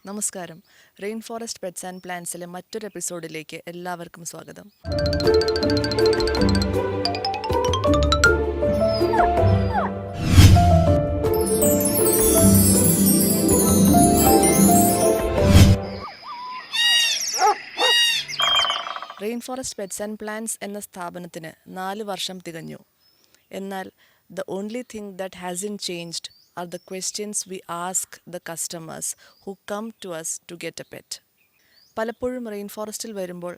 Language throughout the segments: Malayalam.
നമസ്കാരം. റെയിൻ ഫോറസ്റ്റ് പെറ്റ്സ് ആൻഡ് പ്ലാന്റ്സിലെ മറ്റൊരു എപ്പിസോഡിലേക്ക് എല്ലാവർക്കും സ്വാഗതം. Rain forest pets and plants എന്ന സ്ഥാപനത്തിന് 4 വർഷം തികഞ്ഞു. എന്നാൽ the only thing that hasn't changed are the questions we ask the customers who come to us to get a pet. പലപ്പോഴും റെയിൻ ഫോറസ്റ്റിൽ വരുമ്പോൾ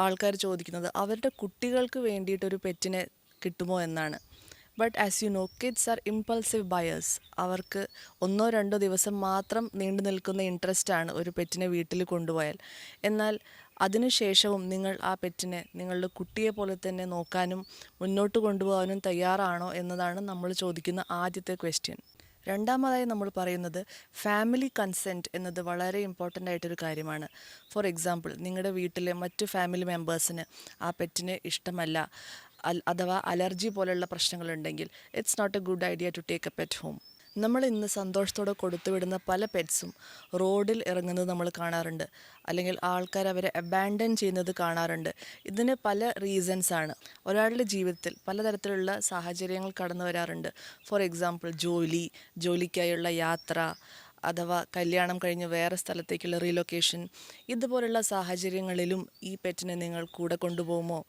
ആൾക്കാർ ചോദിക്കുന്നത് അവരുടെ കുട്ടികൾക്ക് വേണ്ടിയിട്ടൊരു പെറ്റിനെ കിട്ടുമോ എന്നാണ്. But as you know, kids are impulsive buyers. അവർക്ക് 1-2 ദിവസം മാത്രം നീണ്ടു നിൽക്കുന്ന ഇൻട്രസ്റ്റാണ് ഒരു പെറ്റിനെ വീട്ടിൽ കൊണ്ടുപോയാൽ. എന്നാൽ അതിനുശേഷവും നിങ്ങൾ ആ പെറ്റിനെ നിങ്ങളുടെ കുട്ടിയെ പോലെ തന്നെ നോക്കാനും മുന്നോട്ട് കൊണ്ടുപോകാനും തയ്യാറാണോ എന്നതാണ് നമ്മൾ ചോദിക്കുന്ന ആദ്യത്തെ ക്വസ്റ്റ്യൻ. രണ്ടാമതായി നമ്മൾ പറയുന്നത് ഫാമിലി കൺസെൻറ്റ് എന്നത് വളരെ ഇമ്പോർട്ടൻ്റ് ആയിട്ടൊരു കാര്യമാണ്. ഫോർ എക്സാമ്പിൾ, നിങ്ങളുടെ വീട്ടിലെ മറ്റു ഫാമിലി മെമ്പേഴ്സിന് ആ പെറ്റിനെ ഇഷ്ടമല്ല, അഥവാ അലർജി പോലെയുള്ള പ്രശ്നങ്ങളുണ്ടെങ്കിൽ it's not a good idea to take a pet home. നമ്മൾ ഇന്ന് സന്തോഷത്തോടെ കൊടുത്തുവിടുന്ന പല പെറ്റ്സും റോഡിൽ ഇറങ്ങുന്നത് നമ്മൾ കാണാറുണ്ട്, അല്ലെങ്കിൽ ആൾക്കാർ അവരെ അബാൻഡൻ ചെയ്യുന്നത് കാണാറുണ്ട്. ഇതിന് പല റീസൺസാണ്. ഒരാളുടെ ജീവിതത്തിൽ പലതരത്തിലുള്ള സാഹചര്യങ്ങൾ കടന്നു വരാറുണ്ട്. ഫോർ എക്സാമ്പിൾ, ജോലിക്കായുള്ള യാത്ര, അഥവാ കല്യാണം കഴിഞ്ഞ് വേറെ സ്ഥലത്തേക്കുള്ള റീലൊക്കേഷൻ. ഇതുപോലുള്ള സാഹചര്യങ്ങളിലും ഈ പെറ്റിനെ നിങ്ങൾ കൂടെ കൊണ്ടുപോകുമോ?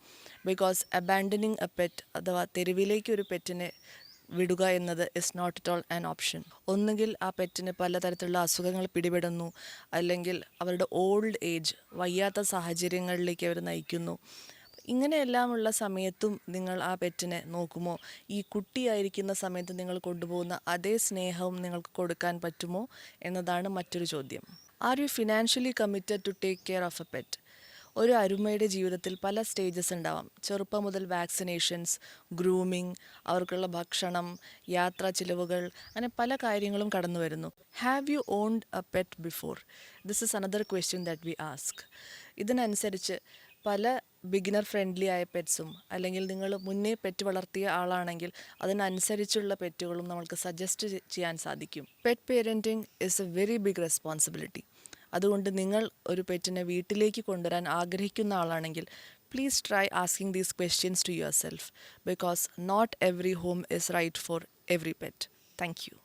ബിക്കോസ് അബാൻഡനിങ് എ പെറ്റ്, അഥവാ തെരുവിലേക്ക് ഒരു പെറ്റിനെ വിടുക എന്നത് is not at all an option. ഒന്നുകിൽ ആ പെറ്റിന് പലതരത്തിലുള്ള അസുഖങ്ങൾ പിടിപെടുന്നു, അല്ലെങ്കിൽ അവരുടെ ഓൾഡ് ഏജ്, വയ്യാത്ത സാഹചര്യങ്ങളിലേക്ക് അവർ നയിക്കുന്നു. ഇങ്ങനെയെല്ലാമുള്ള സമയത്തും നിങ്ങൾ ആ പെറ്റിനെ നോക്കുമോ? ഈ കുട്ടിയായിരിക്കുന്ന സമയത്ത് നിങ്ങൾ കൊണ്ടുപോകുന്ന അതേ സ്നേഹവും നിങ്ങൾക്ക് കൊടുക്കാൻ പറ്റുമോ എന്നതാണ് മറ്റൊരു ചോദ്യം. Are you financially committed to take care of a pet? ഒരു അരുമയുടെ ജീവിതത്തിൽ പല സ്റ്റേജസ് ഉണ്ടാവാം. ചെറുപ്പം മുതൽ വാക്സിനേഷൻസ്, ഗ്രൂമിങ്, അവർക്കുള്ള ഭക്ഷണം, യാത്രാ ചിലവുകൾ, അങ്ങനെ പല കാര്യങ്ങളും കടന്നു വരുന്നു. Have you owned a pet before? This is another question that we ask. ഇതിനനുസരിച്ച് പല ബിഗിനർ ഫ്രണ്ട്ലി ആയ പെറ്റ്സും, അല്ലെങ്കിൽ നിങ്ങൾ മുന്നേ പെറ്റ് വളർത്തിയ ആളാണെങ്കിൽ അതിനനുസരിച്ചുള്ള പെറ്റുകളും നമ്മൾക്ക് സജസ്റ്റ് ചെയ്യാൻ സാധിക്കും. Pet parenting is a very big responsibility. അതുകൊണ്ട് നിങ്ങൾ ഒരു പെറ്റിനെ വീട്ടിലേക്ക് കൊണ്ടുവരാൻ ആഗ്രഹിക്കുന്ന ആളാണെങ്കിൽ please try asking these questions to your self, because not every home is right for every pet. Thank U.